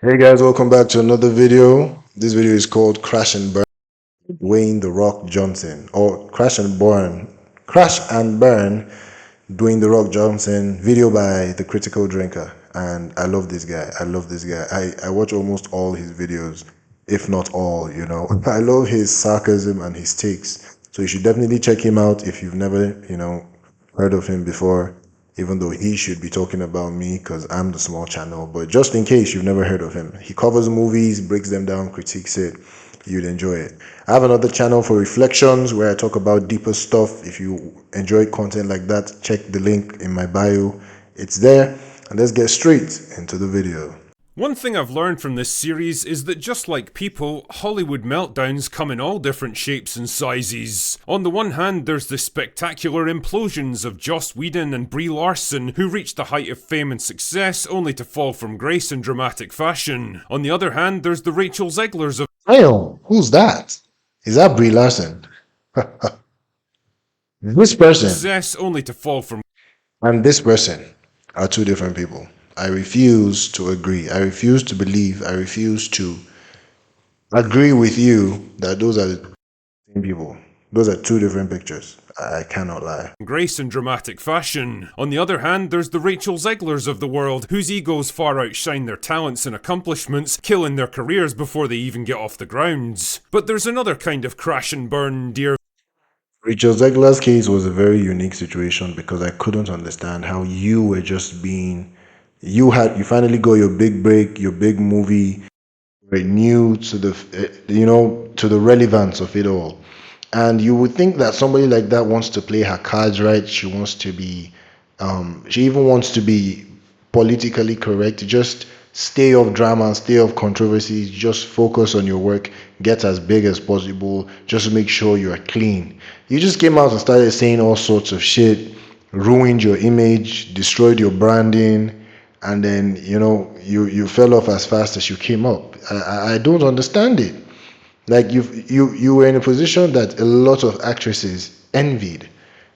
Hey guys, welcome back to another video. This video is called Crash and Burn, Dwayne The Rock Johnson, or Crash and Burn, Dwayne The Rock Johnson, video by The Critical Drinker. And I love this guy. I love this guy. I watch almost all his videos, if not all. I love his sarcasm and his takes. So you should definitely check him out if you've never heard of him before, even though he should be talking about me because I'm the small channel. But just in case you've never heard of him, he covers movies, breaks them down, critiques it. You'd enjoy it. I have another channel for reflections where I talk about deeper stuff. If you enjoy content like that, check the link in my bio. It's there. And let's get straight into the video. One thing I've learned from this series is that just like people, Hollywood meltdowns come in all different shapes and sizes. On the one hand, there's the spectacular implosions of Joss Whedon and Brie Larson, who reached the height of fame and success only to fall from grace in dramatic fashion. On the other hand, there's the Rachel Zeglers of Damn, who's that? Is that Brie Larson? This person success only to fall from and this person are two different people. I refuse to agree. I refuse to believe. I refuse to agree with you that those are the same people. Those are two different pictures. I cannot lie. grace in dramatic fashion. On the other hand, there's the Rachel Zeglers of the world, whose egos far outshine their talents and accomplishments, killing their careers before they even get off the ground. But there's another kind of crash and burn, dear Rachel Zegler's case was a very unique situation because I couldn't understand how you were just being. You finally got your big break, your big movie, were new to the relevance of it all. And you would think that somebody like that wants to play her cards right. She wants to be, she even wants to be politically correct. Just stay off drama, stay off controversies, just focus on your work, get as big as possible, just make sure you are clean. You just came out and started saying all sorts of shit, ruined your image, destroyed your branding, and then you fell off as fast as you came up. I don't understand it. Like you were in a position that a lot of actresses envied,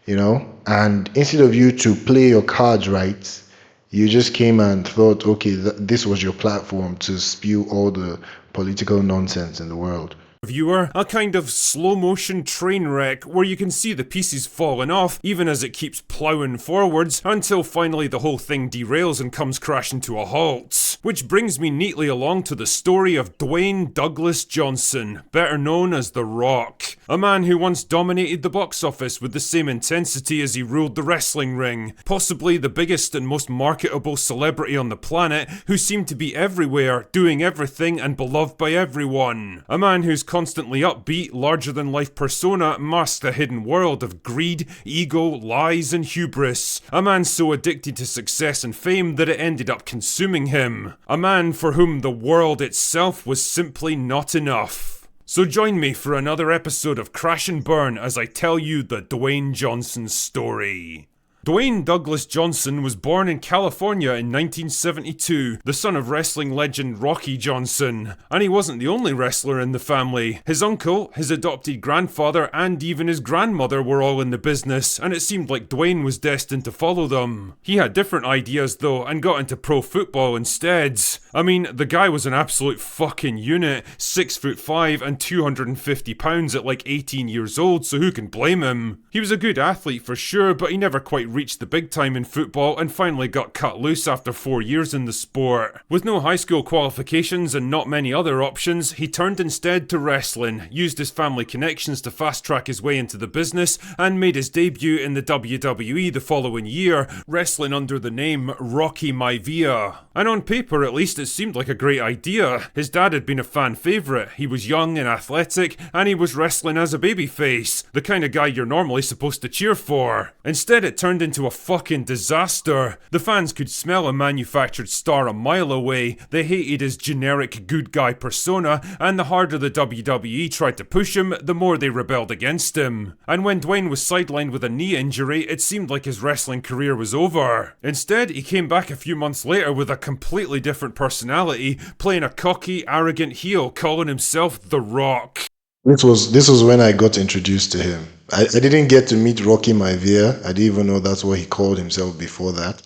and instead of you to play your cards right, you just came and thought, okay, this was your platform to spew all the political nonsense in the world. viewer, a kind of slow motion train wreck where you can see the pieces falling off even as it keeps ploughing forwards until finally the whole thing derails and comes crashing to a halt. Which brings me neatly along to the story of Dwayne Douglas Johnson, better known as The Rock, a man who once dominated the box office with the same intensity as he ruled the wrestling ring, possibly the biggest and most marketable celebrity on the planet who seemed to be everywhere, doing everything and beloved by everyone. A man whose constantly upbeat, larger-than-life persona masked a hidden world of greed, ego, lies, and hubris. A man so addicted to success and fame that it ended up consuming him. A man for whom the world itself was simply not enough. So join me for another episode of Crash and Burn as I tell you the Dwayne Johnson story. Dwayne Douglas Johnson was born in California in 1972, the son of wrestling legend Rocky Johnson. And he wasn't the only wrestler in the family. His uncle, his adopted grandfather, and even his grandmother were all in the business, and it seemed like Dwayne was destined to follow them. He had different ideas though, and got into pro football instead. I mean, the guy was an absolute fucking unit, 6'5" and 250 pounds at like 18 years old, so who can blame him? He was a good athlete for sure, but he never quite reached the big time in football and finally got cut loose after 4 years in the sport. With no high school qualifications and not many other options, he turned instead to wrestling, used his family connections to fast track his way into the business, and made his debut in the WWE the following year, wrestling under the name Rocky Maivia. And on paper at least it seemed like a great idea. His dad had been a fan favourite, he was young and athletic, and he was wrestling as a babyface, the kind of guy you're normally supposed to cheer for. Instead it turned into a fucking disaster. The fans could smell a manufactured star a mile away, they hated his generic good guy persona, and the harder the WWE tried to push him, the more they rebelled against him. And when Dwayne was sidelined with a knee injury, it seemed like his wrestling career was over. Instead, he came back a few months later with a completely different personality, playing a cocky, arrogant heel, calling himself The Rock. This was when I got introduced to him. I didn't get to meet Rocky Maivia. I didn't even know that's what he called himself before that.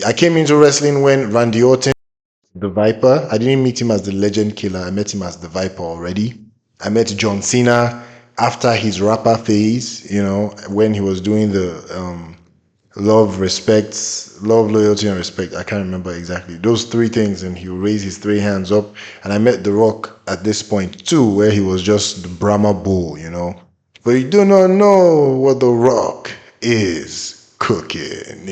I came into wrestling when Randy Orton The Viper. I didn't meet him as the Legend Killer. I met him as the Viper already. I met John Cena after his rapper phase. When he was doing the love, loyalty, and respect. I can't remember exactly those three things, and he would raise his three hands up. And I met The Rock at this point too, where he was just the Brahma Bull. But you do not know what The Rock is cooking.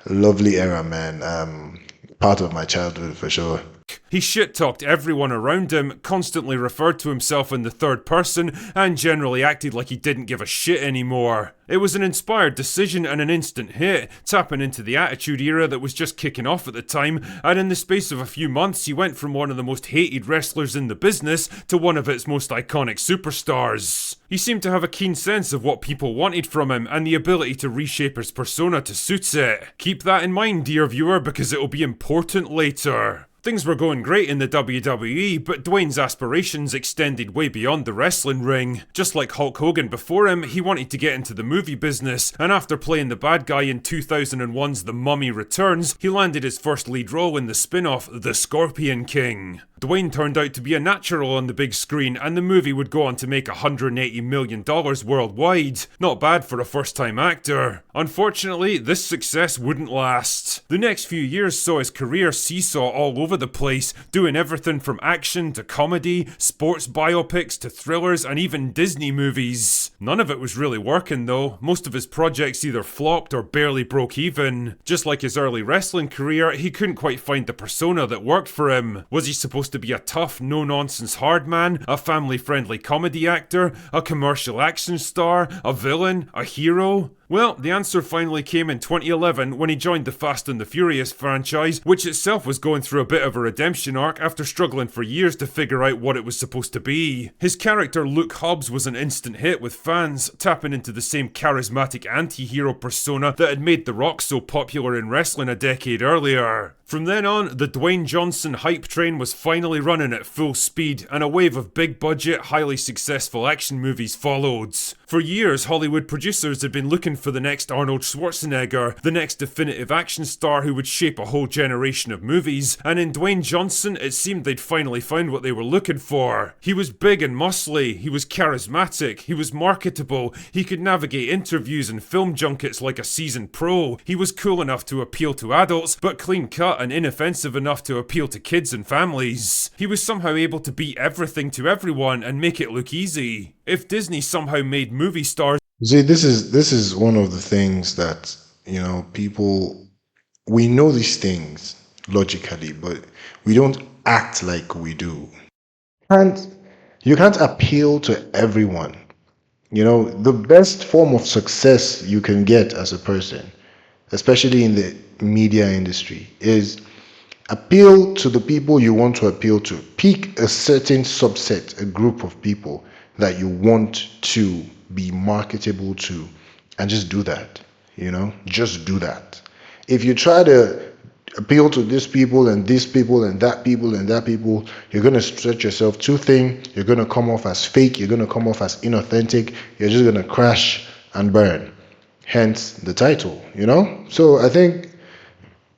Lovely era, man. Part of my childhood for sure. He shit talked everyone around him, constantly referred to himself in the third person, and generally acted like he didn't give a shit anymore. It was an inspired decision and an instant hit, tapping into the Attitude Era that was just kicking off at the time, and in the space of a few months, he went from one of the most hated wrestlers in the business to one of its most iconic superstars. He seemed to have a keen sense of what people wanted from him and the ability to reshape his persona to suit it. Keep that in mind, dear viewer, because it'll be important later. Things were going great in the WWE, but Dwayne's aspirations extended way beyond the wrestling ring. Just like Hulk Hogan before him, he wanted to get into the movie business, and after playing the bad guy in 2001's The Mummy Returns, he landed his first lead role in the spin-off The Scorpion King. Dwayne turned out to be a natural on the big screen, and the movie would go on to make $180 million worldwide. Not bad for a first-time actor. Unfortunately, this success wouldn't last. The next few years saw his career seesaw all over the place, doing everything from action to comedy, sports biopics to thrillers, and even Disney movies. None of it was really working though. Most of his projects either flopped or barely broke even. Just like his early wrestling career, he couldn't quite find the persona that worked for him. Was he supposed to be a tough, no-nonsense hard man, a family-friendly comedy actor, a commercial action star, a villain, a hero? Well, the answer finally came in 2011 when he joined the Fast and the Furious franchise, which itself was going through a bit of a redemption arc after struggling for years to figure out what it was supposed to be. His character Luke Hobbs was an instant hit with fans, tapping into the same charismatic anti-hero persona that had made The Rock so popular in wrestling a decade earlier. From then on, the Dwayne Johnson hype train was finally running at full speed, and a wave of big-budget, highly successful action movies followed. For years, Hollywood producers had been looking for the next Arnold Schwarzenegger, the next definitive action star who would shape a whole generation of movies, and in Dwayne Johnson, it seemed they'd finally found what they were looking for. He was big and muscly, he was charismatic, he was marketable, he could navigate interviews and film junkets like a seasoned pro, he was cool enough to appeal to adults, but clean-cut and inoffensive enough to appeal to kids and families. He was somehow able to be everything to everyone and make it look easy. If Disney somehow made movie stars See, this is one of the things that people, we know these things logically, but we don't act like we do. And you can't appeal to everyone. The best form of success you can get as a person, especially in the media industry, is appeal to the people you want to appeal to. Pick a certain subset, a group of people that you want to be marketable to, and just do that. Just do that. If you try to appeal to these people and these people and that people and that people, you're going to stretch yourself too thin. You're going to come off as fake. You're going to come off as inauthentic. You're just going to crash and burn. Hence the title. So I think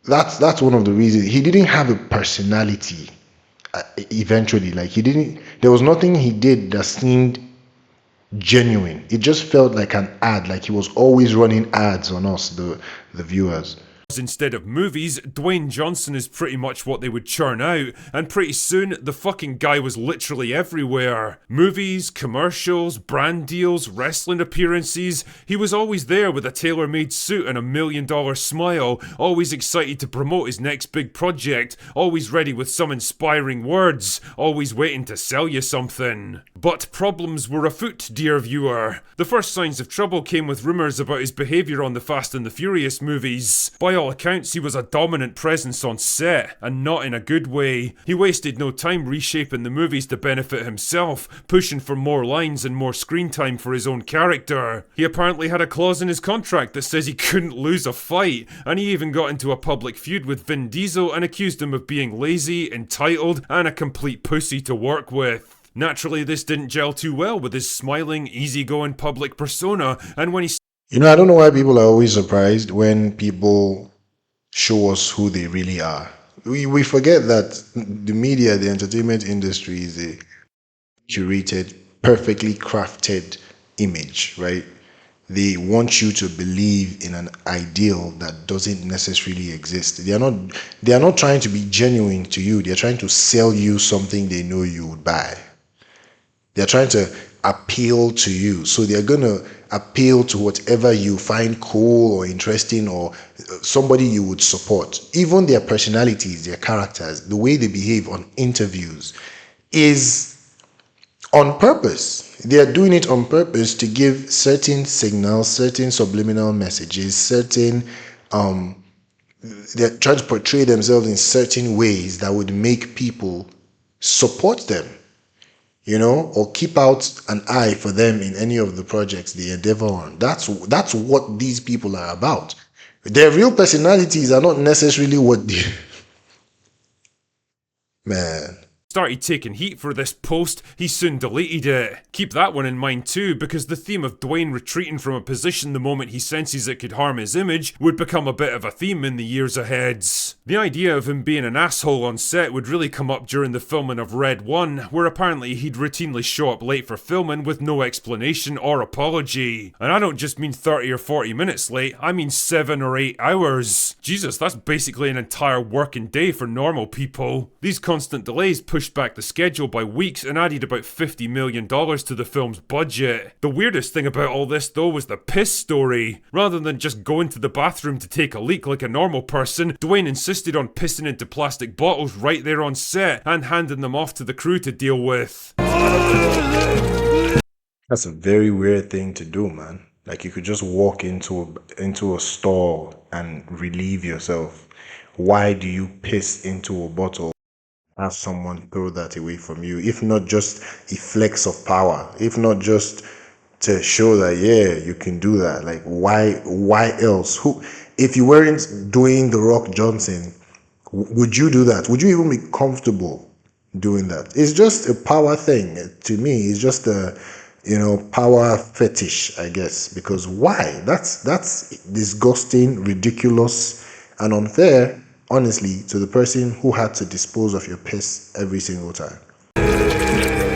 that's one of the reasons he didn't have a personality. Eventually, like there was nothing he did that seemed genuine. It just felt like an ad, like he was always running ads on us, the viewers. instead of movies, Dwayne Johnson is pretty much what they would churn out, and pretty soon the fucking guy was literally everywhere. Movies, commercials, brand deals, wrestling appearances. He was always there with a tailor-made suit and $1 million smile, always excited to promote his next big project, always ready with some inspiring words, always waiting to sell you something. But problems were afoot, dear viewer. The first signs of trouble came with rumours about his behaviour on the Fast and the Furious movies. By all accounts, he was a dominant presence on set, and not in a good way. He wasted no time reshaping the movies to benefit himself, pushing for more lines and more screen time for his own character. He apparently had a clause in his contract that says he couldn't lose a fight, and he even got into a public feud with Vin Diesel and accused him of being lazy, entitled, and a complete pussy to work with. Naturally, this didn't gel too well with his smiling, easygoing public persona, and when he I don't know why people are always surprised when people show us who they really are. We forget that the media, the entertainment industry is a curated, perfectly crafted image, right? They want you to believe in an ideal that doesn't necessarily exist. They are not trying to be genuine to you. They're trying to sell you something they know you would buy. They're trying to appeal to you. So they're going to appeal to whatever you find cool or interesting or somebody you would support. Even their personalities, their characters, the way they behave on interviews is on purpose. They are doing it on purpose to give certain signals, certain subliminal messages, certain they're trying to portray themselves in certain ways that would make people support them, or keep out an eye for them in any of the projects they endeavor on. That's what these people are about. Their real personalities are not necessarily what they man. Started taking heat for this post, he soon deleted it. Keep that one in mind too, because the theme of Dwayne retreating from a position the moment he senses it could harm his image would become a bit of a theme in the years ahead. The idea of him being an asshole on set would really come up during the filming of Red 1, where apparently he'd routinely show up late for filming with no explanation or apology. And I don't just mean 30 or 40 minutes late, I mean 7 or 8 hours. Jesus, that's basically an entire working day for normal people. These constant delays pushed back the schedule by weeks and added about $50 million to the film's budget. The weirdest thing about all this though was the piss story. Rather than just going to the bathroom to take a leak like a normal person, Dwayne insisted on pissing into plastic bottles right there on set and handing them off to the crew to deal with. That's a very weird thing to do, man. Like you could just walk into a store and relieve yourself. Why do you piss into a bottle? Have someone throw that away from you, if not just a flex of power, if not just to show that yeah you can do that. Like why else? Who, if you weren't doing the Rock Johnson, would you do that? Would you even be comfortable doing that? It's just a power thing to me. It's just a power fetish, I guess. Because why? That's disgusting, ridiculous, and unfair, honestly, to the person who had to dispose of your piss every single time.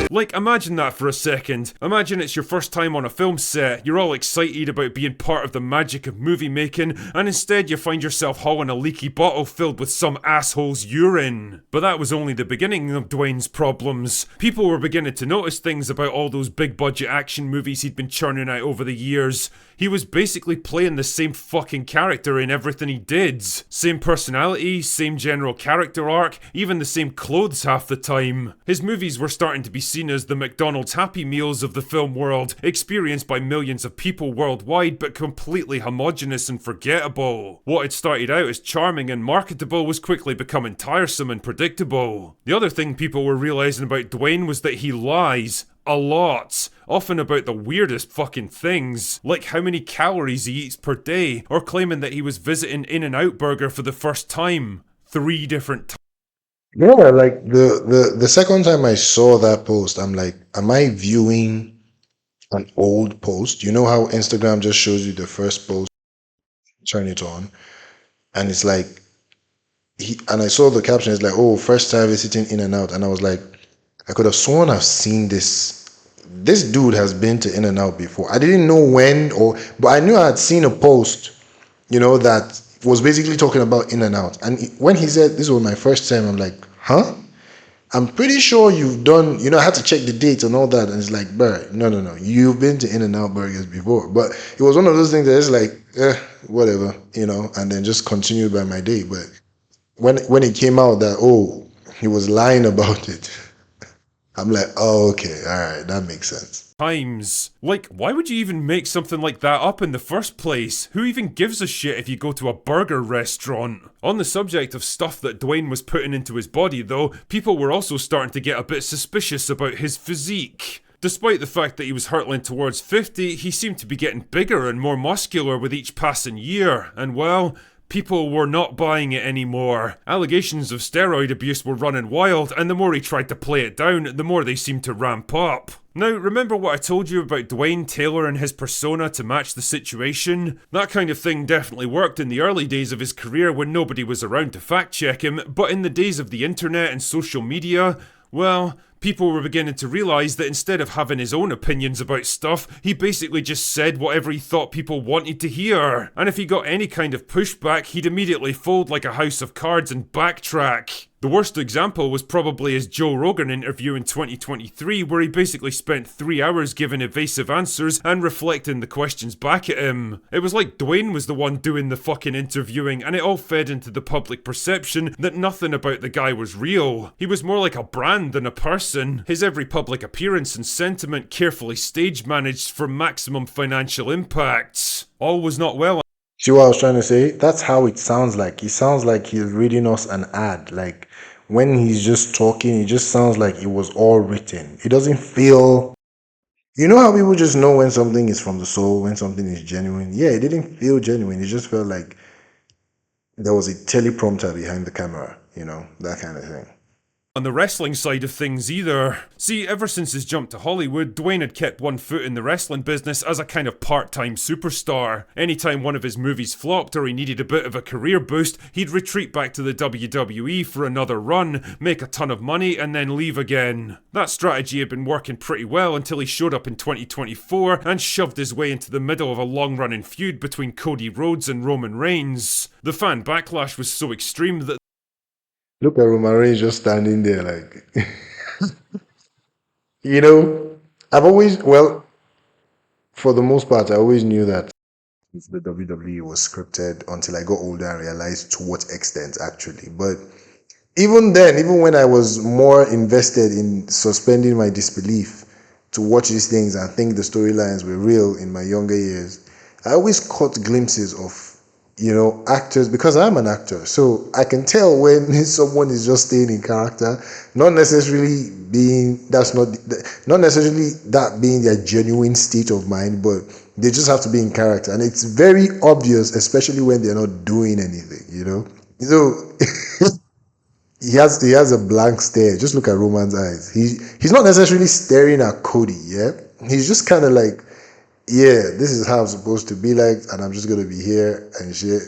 Like, imagine that for a second. Imagine it's your first time on a film set, you're all excited about being part of the magic of movie making, and instead you find yourself hauling a leaky bottle filled with some asshole's urine. But that was only the beginning of Dwayne's problems. People were beginning to notice things about all those big budget action movies he'd been churning out over the years. He was basically playing the same fucking character in everything he did. Same personality, same general character arc, even the same clothes half the time. His movies were starting to be seen as the McDonald's Happy Meals of the film world, experienced by millions of people worldwide but completely homogenous and forgettable. What had started out as charming and marketable was quickly becoming tiresome and predictable. The other thing people were realising about Dwayne was that he lies. A lot. Often about the weirdest fucking things, like how many calories he eats per day, or claiming that he was visiting In-N-Out Burger for the first time. 3 different times. Yeah, like the second time I saw that post, I'm like, am I viewing an old post? You know how Instagram just shows you the first post, turn it on, and it's like and I saw the caption, it's like, oh, first time visiting In and Out, and I was like, I could have sworn I've seen this. This dude has been to In and Out before. I didn't know when, but I knew I had seen a post, that was basically talking about In and Out. And when he said this was my first time, I'm like, huh? I'm pretty sure you've done, I had to check the dates and all that. And it's like, bruh, no. You've been to In and Out Burgers before. But it was one of those things that it's like, whatever, and then just continued by my day. But when it came out that, oh, he was lying about it, I'm like, oh, okay, all right, that makes sense. Times. Like, why would you even make something like that up in the first place? Who even gives a shit if you go to a burger restaurant? On the subject of stuff that Dwayne was putting into his body though, people were also starting to get a bit suspicious about his physique. Despite the fact that he was hurtling towards 50, he seemed to be getting bigger and more muscular with each passing year, and well, People were not buying it anymore. Allegations of steroid abuse were running wild, and the more he tried to play it down, the more they seemed to ramp up. Now, remember what I told you about Dwayne tailoring his persona to match the situation? That kind of thing definitely worked in the early days of his career when nobody was around to fact check him, but in the days of the internet and social media, well, people were beginning to realise that instead of having his own opinions about stuff, he basically just said whatever he thought people wanted to hear. And if he got any kind of pushback, he'd immediately fold like a house of cards and backtrack. The worst example was probably his Joe Rogan interview in 2023, where he basically spent 3 hours giving evasive answers and reflecting the questions back at him. It was like Dwayne was the one doing the fucking interviewing, and it all fed into the public perception that nothing about the guy was real. He was more like a brand than a person. His every public appearance and sentiment carefully stage managed for maximum financial impact. All was not well. See what I was trying to say? That's how it sounds like. It sounds like he's reading us an ad. Like when he's just talking, it just sounds like it was all written. It doesn't feel. You know how people just know when something is from the soul, when something is genuine? Yeah, it didn't feel genuine. It just felt like there was a teleprompter behind the camera, that kind of thing. On the wrestling side of things either. See, ever since his jump to Hollywood, Dwayne had kept one foot in the wrestling business as a kind of part-time superstar. Anytime one of his movies flopped or he needed a bit of a career boost, he'd retreat back to the WWE for another run, make a ton of money, and then leave again. That strategy had been working pretty well until he showed up in 2024 and shoved his way into the middle of a long-running feud between Cody Rhodes and Roman Reigns. The fan backlash was so extreme that Look at Roman Reigns just standing there like, you know, for the most part, I always knew that the WWE was scripted until I got older and realized to what extent actually. But even then, even when I was more invested in suspending my disbelief to watch these things and think the storylines were real in my younger years, I always caught glimpses of actors, because I'm an actor, so I can tell when someone is just staying in character, not necessarily not necessarily that being their genuine state of mind, but they just have to be in character, and it's very obvious, especially when they're not doing anything. So he has a blank stare. Just look at Roman's eyes. He's not necessarily staring at Cody. Yeah, he's just kind of like, yeah, this is how I'm supposed to be like, and I'm just gonna be here and shit.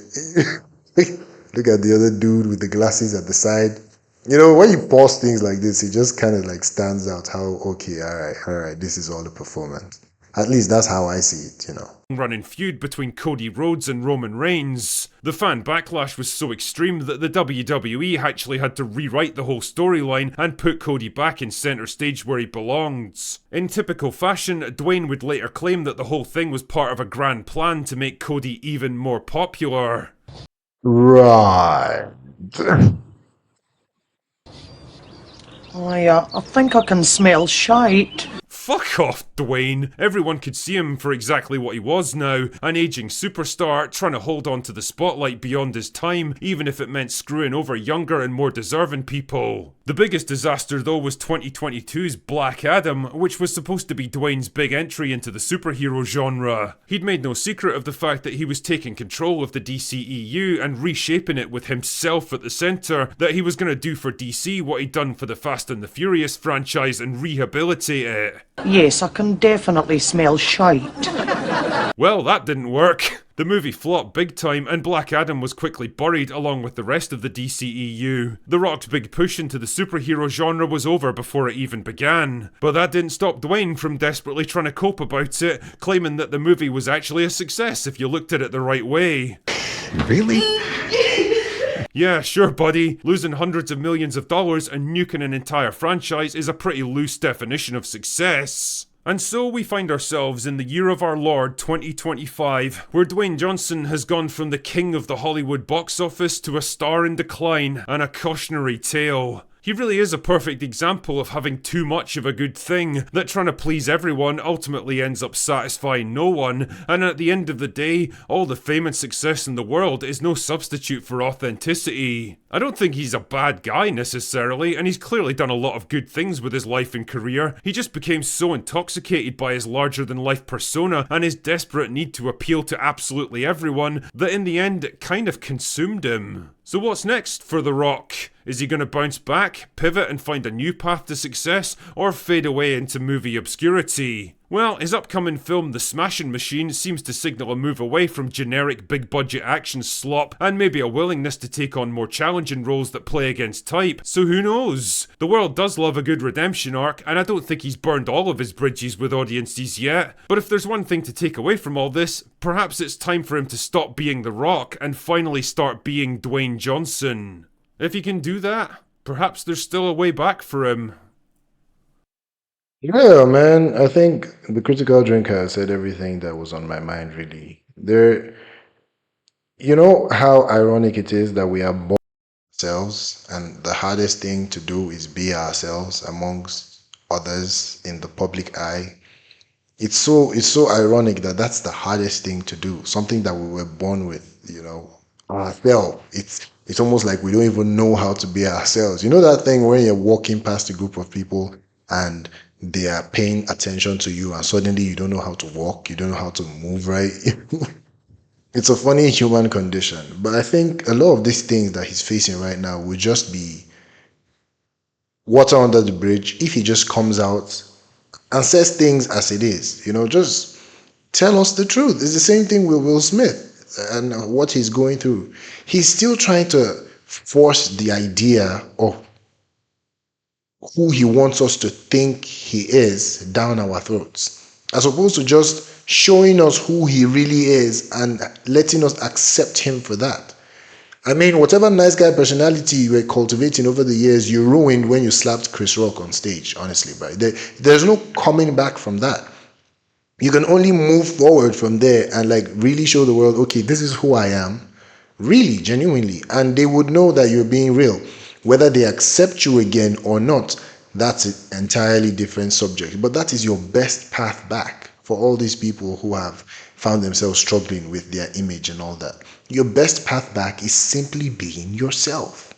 Look at the other dude with the glasses at the side. When you pause things like this, it just kind of like stands out how, okay, all right, this is all the performance. At least that's how I see it. Running feud between Cody Rhodes and Roman Reigns. The fan backlash was so extreme that the WWE actually had to rewrite the whole storyline and put Cody back in center stage where he belongs. In typical fashion, Dwayne would later claim that the whole thing was part of a grand plan to make Cody even more popular. Right. I think I can smell shite. Fuck off, Dwayne. Everyone could see him for exactly what he was now, an aging superstar trying to hold on to the spotlight beyond his time, even if it meant screwing over younger and more deserving people. The biggest disaster though was 2022's Black Adam, which was supposed to be Dwayne's big entry into the superhero genre. He'd made no secret of the fact that he was taking control of the DCEU and reshaping it with himself at the centre, that he was going to do for DC what he'd done for the Fast and the Furious franchise and rehabilitate it. Yes, I can definitely smell shite. Well, that didn't work. The movie flopped big time and Black Adam was quickly buried along with the rest of the DCEU. The Rock's big push into the superhero genre was over before it even began. But that didn't stop Dwayne from desperately trying to cope about it, claiming that the movie was actually a success if you looked at it the right way. Really? Yeah, sure, buddy. Losing hundreds of millions of dollars and nuking an entire franchise is a pretty loose definition of success. And so we find ourselves in the year of our Lord 2025, where Dwayne Johnson has gone from the king of the Hollywood box office to a star in decline and a cautionary tale. He really is a perfect example of having too much of a good thing, that trying to please everyone ultimately ends up satisfying no one, and at the end of the day, all the fame and success in the world is no substitute for authenticity. I don't think he's a bad guy necessarily, and he's clearly done a lot of good things with his life and career. He just became so intoxicated by his larger-than-life persona and his desperate need to appeal to absolutely everyone that in the end it kind of consumed him. So what's next for The Rock? Is he going to bounce back, pivot and find a new path to success, or fade away into movie obscurity? Well, his upcoming film The Smashing Machine seems to signal a move away from generic big-budget action slop and maybe a willingness to take on more challenging roles that play against type, so who knows? The world does love a good redemption arc, and I don't think he's burned all of his bridges with audiences yet, but if there's one thing to take away from all this, perhaps it's time for him to stop being The Rock and finally start being Dwayne Johnson. If he can do that, perhaps there's still a way back for him. Yeah, man. I think the critical drinker said everything that was on my mind, really. You know how ironic it is that we are born ourselves, and the hardest thing to do is be ourselves amongst others in the public eye. It's so ironic that that's the hardest thing to do. Something that we were born with, ourselves. It's almost like we don't even know how to be ourselves. You know that thing when you're walking past a group of people and they are paying attention to you, and suddenly you don't know how to walk, you don't know how to move right. It's a funny human condition, but I think a lot of these things that he's facing right now would just be water under the bridge if he just comes out and says things as it is. Just tell us the truth. It's the same thing with Will Smith and what he's going through. He's still trying to force the idea of who he wants us to think he is down our throats, as opposed to just showing us who he really is and letting us accept him for that. I mean, whatever nice guy personality you were cultivating over the years, you ruined when you slapped Chris Rock on stage, honestly, bro. There's no coming back from that. You can only move forward from there and like really show the world, okay, this is who I am, really, genuinely. And they would know that you're being real. Whether they accept you again or not, that's an entirely different subject. But that is your best path back for all these people who have found themselves struggling with their image and all that. Your best path back is simply being yourself.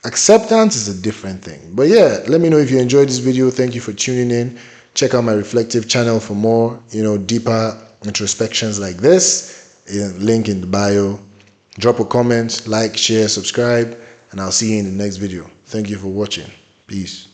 Acceptance is a different thing. But yeah, let me know if you enjoyed this video. Thank you for tuning in. Check out my reflective channel for more, deeper introspections like this. Link in the bio. Drop a comment, like, share, subscribe, and I'll see you in the next video. Thank you for watching. Peace.